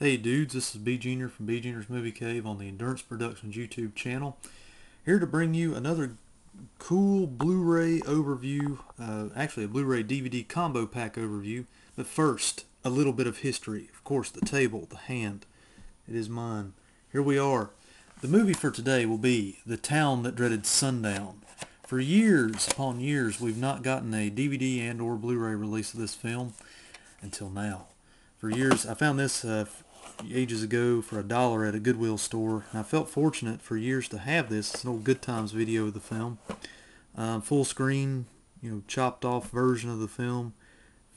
Hey dudes, this is B Junior from B Junior's Movie Cave on the Endurance Productions YouTube channel. Here to bring you another cool Blu-ray overview, actually a Blu-ray DVD combo pack overview. But first, a little bit of history. Of course, the table, the hand, it is mine. Here we are. The movie for today will be The Town That Dreaded Sundown. For years upon years, we've not gotten a DVD and or Blu-ray release of this film until now. For years, I found this ages ago for $1 at a Goodwill store, and I felt fortunate for years to have this. It's an old Good Times video of the film, full screen, chopped off version of the film.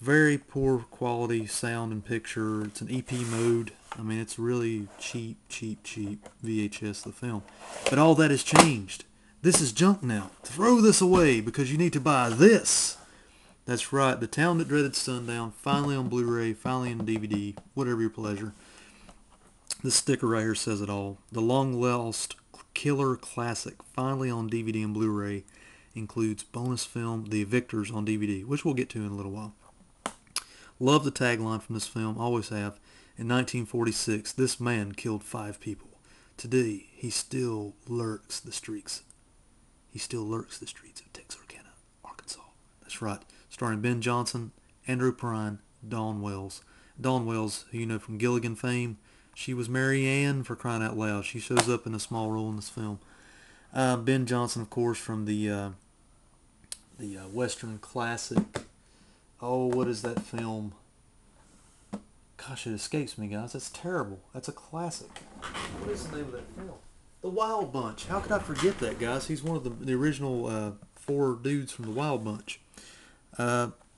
Very poor quality sound and picture. It's an EP mode. I mean, it's really cheap VHS of the film. But all that has changed. This is junk now. Throw this away because you need to buy this. That's right, The Town That Dreaded Sundown, finally on Blu-ray, finally on DVD, whatever your pleasure. This sticker right here says it all. The long-lost killer classic, finally on DVD and Blu-ray, includes bonus film The Evictors on DVD, which we'll get to in a little while. Love the tagline from this film, always have. In 1946, this man killed 5 people. Today, he still lurks the streets. He still lurks the streets of Texarkana, Arkansas. That's right. Starring Ben Johnson, Andrew Prine, Dawn Wells. Dawn Wells, who you know from Gilligan fame. She was Mary Ann, for crying out loud. She shows up in a small role in this film. Ben Johnson, of course, from the Western classic. Oh, what is that film? Gosh, it escapes me, guys. That's terrible. That's a classic. What is the name of that film? The Wild Bunch. How could I forget that, guys? He's one of the original 4 dudes from the Wild Bunch.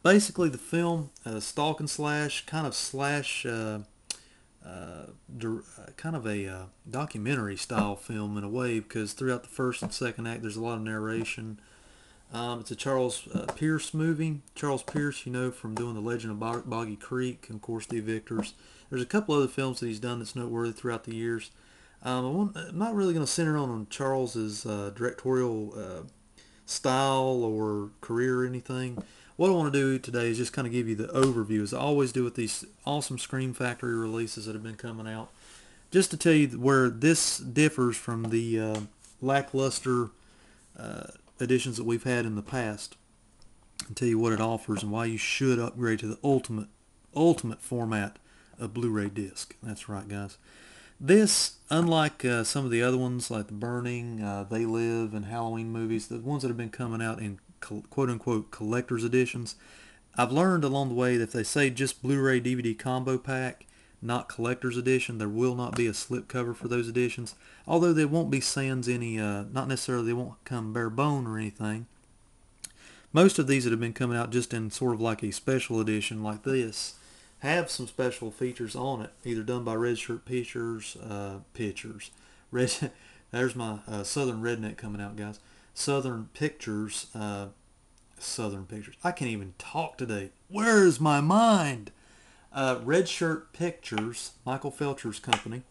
Basically, the film, stalk and slash, kind of a documentary style film in a way, because throughout the first and second act there's a lot of narration. It's a Charles Pierce movie. Charles Pierce, from doing The Legend of Boggy Creek and of course The Evictors. There's a couple other films that he's done that's noteworthy throughout the years. I'm not really going to center on Charles's directorial style or career or anything. What I want to do today is just kind of give you the overview, as I always do with these awesome Scream Factory releases that have been coming out, just to tell you where this differs from the lackluster editions that we've had in the past, and tell you what it offers and why you should upgrade to the ultimate format of Blu-ray disc. That's right, guys. This, unlike some of the other ones like The Burning, They Live, and Halloween movies, the ones that have been coming out in quote-unquote collector's editions, I've learned along the way that if they say just Blu-ray DVD combo pack, not collector's edition, there will not be a slipcover for those editions, although they won't be sans any, not necessarily they won't come bare bone or anything. Most of these that have been coming out just in sort of like a special edition like this have some special features on it, either done by Red Shirt Pictures, there's my Southern Redneck coming out, guys. Southern Pictures. I can't even talk today. Where is my mind? Red Shirt Pictures, Michael Felcher's company,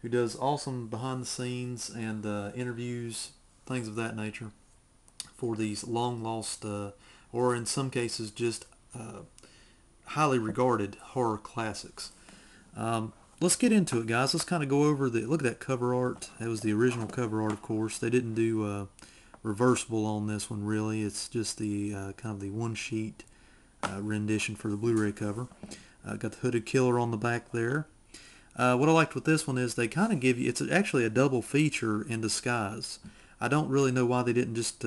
who does awesome behind the scenes and interviews, things of that nature, for these long lost, or in some cases just highly regarded horror classics. Let's get into it, guys. Let's kind of go over look at that cover art. That was the original cover art, of course. They didn't do reversible on this one, really. It's just the kind of the one sheet rendition for the Blu-ray cover. Got the hooded killer on the back there. What I liked with this one is they kind of give you, it's actually a double feature in disguise. I don't really know why they didn't just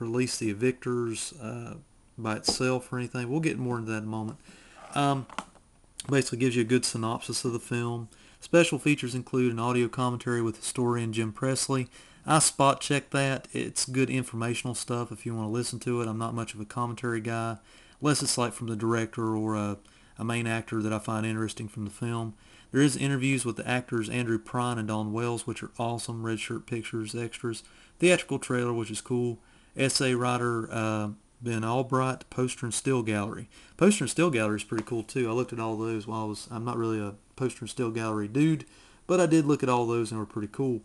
release the Evictors by itself or anything. We'll get more into that in a moment. Basically gives you a good synopsis of the film. Special features include an audio commentary with historian Jim Presley. I spot checked that. It's good informational stuff if you want to listen to it. I'm not much of a commentary guy, unless it's like from the director or a main actor that I find interesting from the film. There is interviews with the actors Andrew Prine and Dawn Wells, which are awesome. Red Shirt Pictures extras. Theatrical trailer, which is cool. Essay writer Ben Albright. Poster and still gallery. Poster and still gallery is pretty cool too. I looked at all those while I'm not really a poster and still gallery dude, but I did look at all those and they were pretty cool.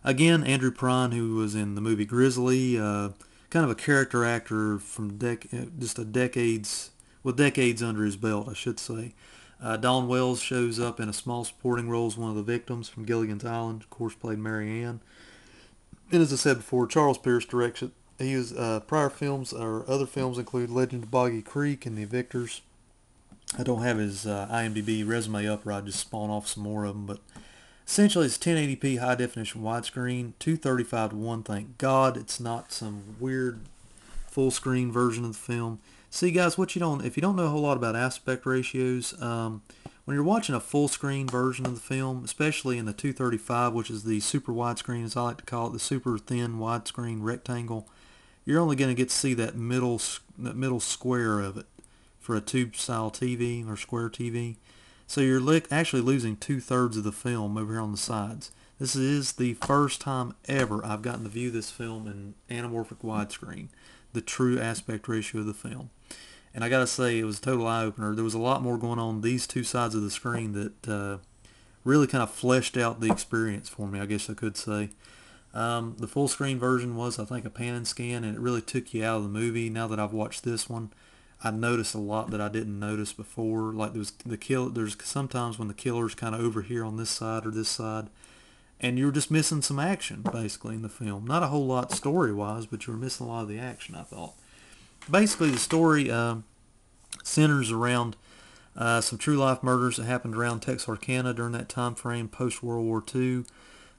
Again, Andrew Prine, who was in the movie Grizzly, kind of a character actor from just decades under his belt, I should say. Dawn Wells shows up in a small supporting role as one of the victims from Gilligan's Island. Of course, played Mary Ann. And as I said before, Charles Pierce directs it. He was prior films or other films include Legend of Boggy Creek and The Evictors. I don't have his IMDb resume up, or I'd just spawn off some more of them. But essentially, it's 1080p high definition widescreen, 235 to 1. Thank God it's not some weird full screen version of the film. See, guys, if you don't know a whole lot about aspect ratios, when you're watching a full screen version of the film, especially in the 235, which is the super widescreen, as I like to call it, the super thin widescreen rectangle, you're only going to get to see that middle square of it for a tube style TV or square TV. So you're actually losing 2/3 of the film over here on the sides. This is the first time ever I've gotten to view this film in anamorphic widescreen, the true aspect ratio of the film. And I gotta say, it was a total eye-opener. There was a lot more going on these two sides of the screen that really kind of fleshed out the experience for me, I guess I could say. The full screen version was, I think, a pan and scan, and it really took you out of the movie. Now that I've watched this one, I noticed a lot that I didn't notice before. Like there's sometimes when the killer's kind of over here on this side or this side, and you were just missing some action basically in the film. Not a whole lot story-wise, but you were missing a lot of the action, I thought. Basically, the story centers around some true life murders that happened around Texarkana during that time frame post World War II.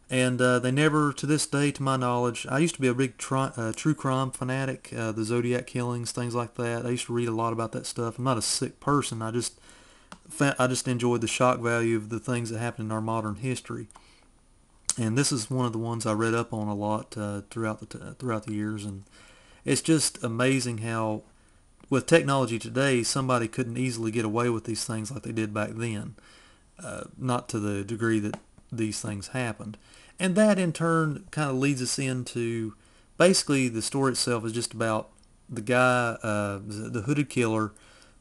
And they never, to this day, to my knowledge, I used to be a big true crime fanatic, the Zodiac killings, things like that. I used to read a lot about that stuff. I'm not a sick person. I just enjoyed the shock value of the things that happened in our modern history. And this is one of the ones I read up on a lot throughout the years. And it's just amazing how, with technology today, somebody couldn't easily get away with these things like they did back then. Not to the degree that these things happened. And that in turn kind of leads us into, basically the story itself is just about the guy, the hooded killer,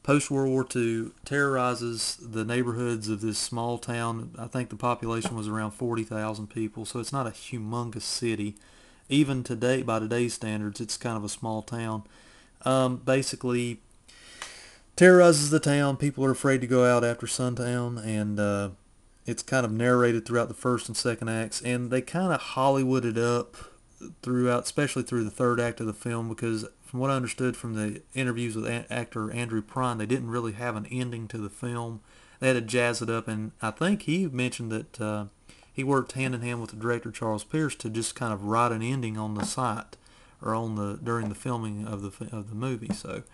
post World War II, terrorizes the neighborhoods of this small town. I think the population was around 40,000 people, so it's not a humongous city. Even today, by today's standards, it's kind of a small town. Basically terrorizes the town. People are afraid to go out after sundown, and it's kind of narrated throughout the first and second acts, and they kind of Hollywooded up throughout, especially through the third act of the film, because from what I understood from the interviews with actor Andrew Prine, they didn't really have an ending to the film. They had to jazz it up, and I think he mentioned that he worked hand in hand with the director Charles Pierce to just kind of write an ending on the site or during the filming of the movie. So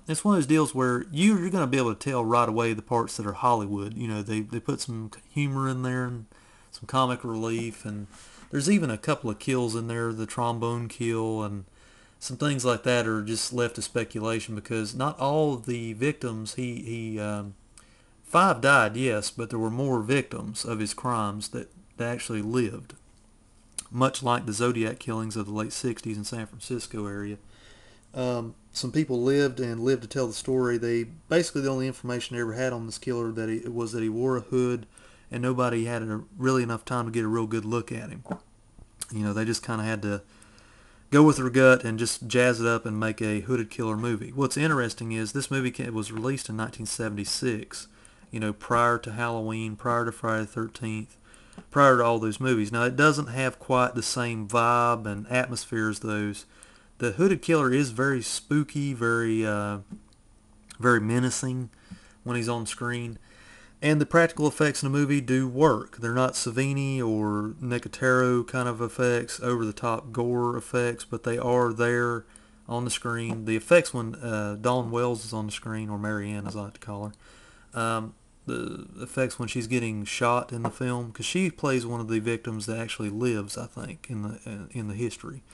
it's one of those deals where you're going to be able to tell right away the parts that are Hollywood. You know, they put some humor in there and some comic relief, and there's even a couple of kills in there, the trombone kill and some things like that are just left to speculation, because not all of the victims, 5 died, yes, but there were more victims of his crimes that actually lived, much like the Zodiac killings of the late 60s in San Francisco area. Some people lived to tell the story. Basically the only information they ever had on this killer was that he wore a hood, and nobody had really enough time to get a real good look at him. You know, they just kind of had to go with their gut and just jazz it up and make a hooded killer movie. What's interesting is this movie was released in 1976, you know, prior to Halloween, prior to Friday the 13th, prior to all those movies. Now, it doesn't have quite the same vibe and atmosphere as those. The hooded killer is very spooky, very menacing when he's on screen. And the practical effects in the movie do work. They're not Savini or Nicotero kind of effects, over-the-top gore effects, but they are there on the screen. The effects when Dawn Wells is on the screen, or Mary Ann as I like to call her, the effects when she's getting shot in the film, because she plays one of the victims that actually lives, I think, in the history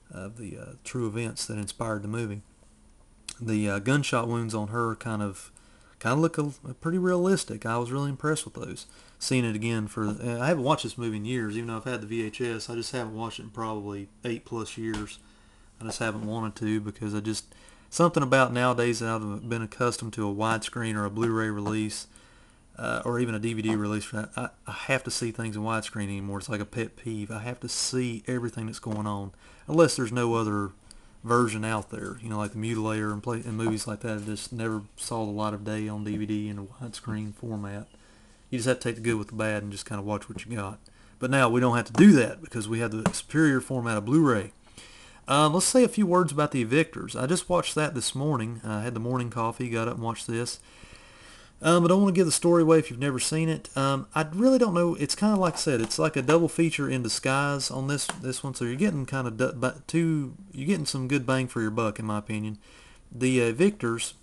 of the true events that inspired the movie. The gunshot wounds on her kind of look pretty realistic. I was really impressed with those. Seeing it again I haven't watched this movie in years, even though I've had the VHS. I just haven't watched it in probably 8+ years. I just haven't wanted to, because something about nowadays that I've been accustomed to a widescreen or a Blu-ray release, or even a DVD release for that. I have to see things in widescreen anymore. It's like a pet peeve. I have to see everything that's going on, unless there's no other version out there. You know, like the Mutilator and movies like that just never saw the light of day on DVD in a widescreen format. You just have to take the good with the bad and just kind of watch what you got. But now we don't have to do that because we have the superior format of Blu-ray. Let's say a few words about The Evictors. I just watched that this morning. I had the morning coffee, got up and watched this. I don't want to give the story away if you've never seen it. I really don't know. It's kind of like I said. It's like a double feature in disguise on this one. So you're getting kind of you're getting some good bang for your buck, in my opinion. The Evictors.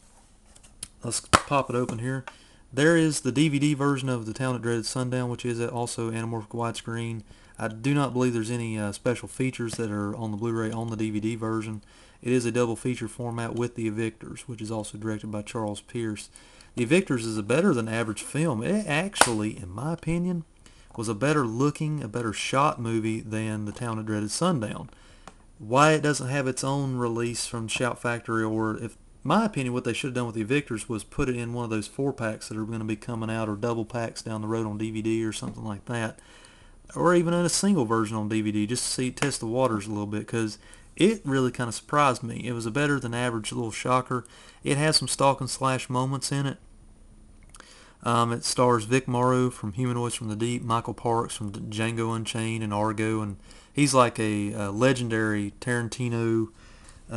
Let's pop it open here. There is the DVD version of the Town That Dreaded Sundown, which is also anamorphic widescreen. I do not believe there's any special features that are on the Blu-ray on the DVD version. It is a double feature format with The Evictors, which is also directed by Charles Pierce. The Evictors is a better than average film. It actually, in my opinion, was a better looking, a better shot movie than The Town That Dreaded Sundown. Why it doesn't have its own release from Shout Factory, or if my opinion, what they should have done with The Evictors was put it in one of those 4-packs that are going to be coming out, or double packs down the road on DVD or something like that, or even in a single version on DVD, just to test the waters a little bit, because it really kind of surprised me. It was a better than average little shocker. It has some stalk and slash moments in it. It stars Vic Morrow from Humanoids from the Deep, Michael Parks from Django Unchained and Argo, and he's like a legendary Tarantino.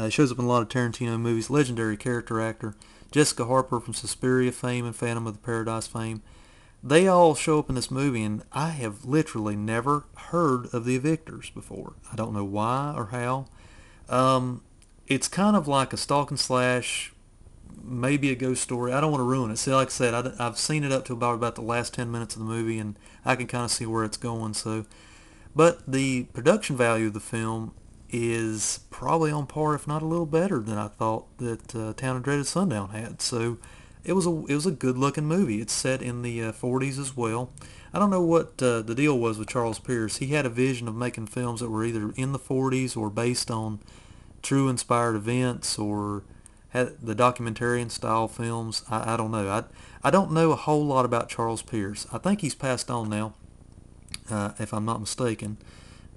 Shows up in a lot of Tarantino movies. Legendary character actor. Jessica Harper from Suspiria fame and Phantom of the Paradise fame. They all show up in this movie, and I have literally never heard of The Evictors before. I don't know why or how. It's kind of like a stalk and slash, maybe a ghost story. I don't want to ruin it. See, like I said, I've seen it up to about the last 10 minutes of the movie, and I can kind of see where it's going. But the production value of the film is probably on par, if not a little better than I thought that Town That Dreaded Sundown had. So it was a good looking movie. It's set in the 40s as well. I don't know what the deal was with Charles Pierce. He had a vision of making films that were either in the 40s or based on true inspired events, or had the documentarian style films. I don't know. I don't know a whole lot about Charles Pierce. I think he's passed on now, if I'm not mistaken.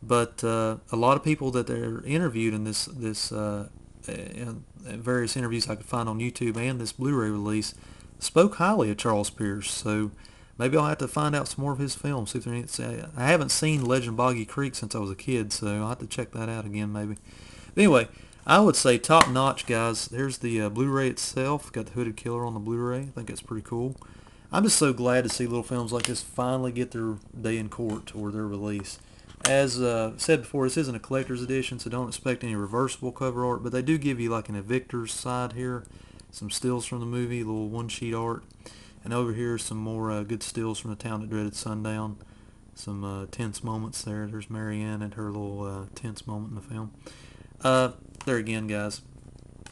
But a lot of people that they're interviewed in this in various interviews I could find on YouTube and this Blu-ray release spoke highly of Charles Pierce. So maybe I'll have to find out some more of his films. See if there's any, I haven't seen Legend Boggy Creek since I was a kid, so I'll have to check that out again maybe. But anyway, I would say top notch, guys. There's the Blu-ray itself. Got the Hooded Killer on the Blu-ray. I think it's pretty cool. I'm just so glad to see little films like this finally get their day in court or their release. As said before, this isn't a collector's edition, so don't expect any reversible cover art, but they do give you like an Evictors side here, some stills from the movie, little one-sheet art, and over here some more good stills from the Town That Dreaded Sundown, some tense moments there. There's Marianne and her little tense moment in the film. There again, guys,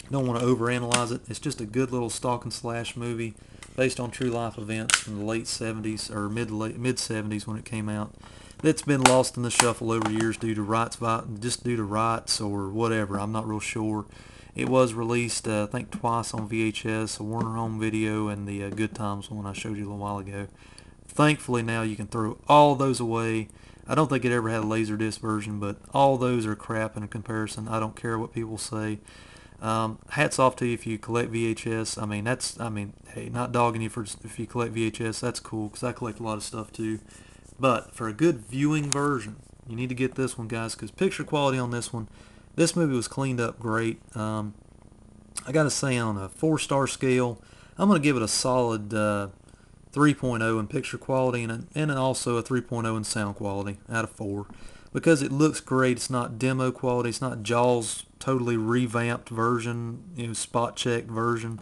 don't want to overanalyze it. It's just a good little stalk and slash movie based on true life events from the late 70s or mid 70s when it came out. It's been lost in the shuffle over years due to rights or whatever. I'm not real sure. It was released, I think, twice on VHS, a Warner Home Video, and the Good Times one I showed you a little while ago. Thankfully, now you can throw all those away. I don't think it ever had a Laserdisc version, but all those are crap in comparison. I don't care what people say. Hats off to you if you collect VHS. Hey, not dogging you for if you collect VHS. That's cool because I collect a lot of stuff too. But for a good viewing version, you need to get this one, guys, because picture quality on this one, this movie was cleaned up great. I got to say, on a 4-star scale, I'm going to give it a solid 3.0 in picture quality and also a 3.0 in sound quality out of 4. Because it looks great. It's not demo quality. It's not Jaws totally revamped version, spot check version.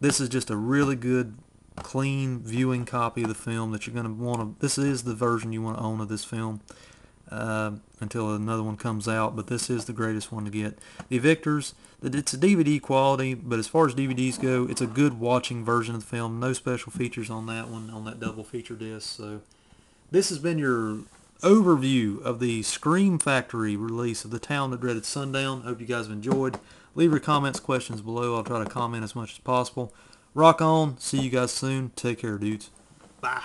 This is just a really good, clean viewing copy of the film that you're going to want to. This is the version you want to own of this film until another one comes out, but this is the greatest one to get. The Evictors, it's a DVD quality, but as far as DVDs go, it's a good watching version of the film. No special features on that one, on that double feature disc. So this has been your overview of the Scream Factory release of The Town That Dreaded Sundown. Hope you guys have enjoyed. Leave your comments, questions below. I'll try to comment as much as possible. Rock on. See you guys soon. Take care, dudes. Bye.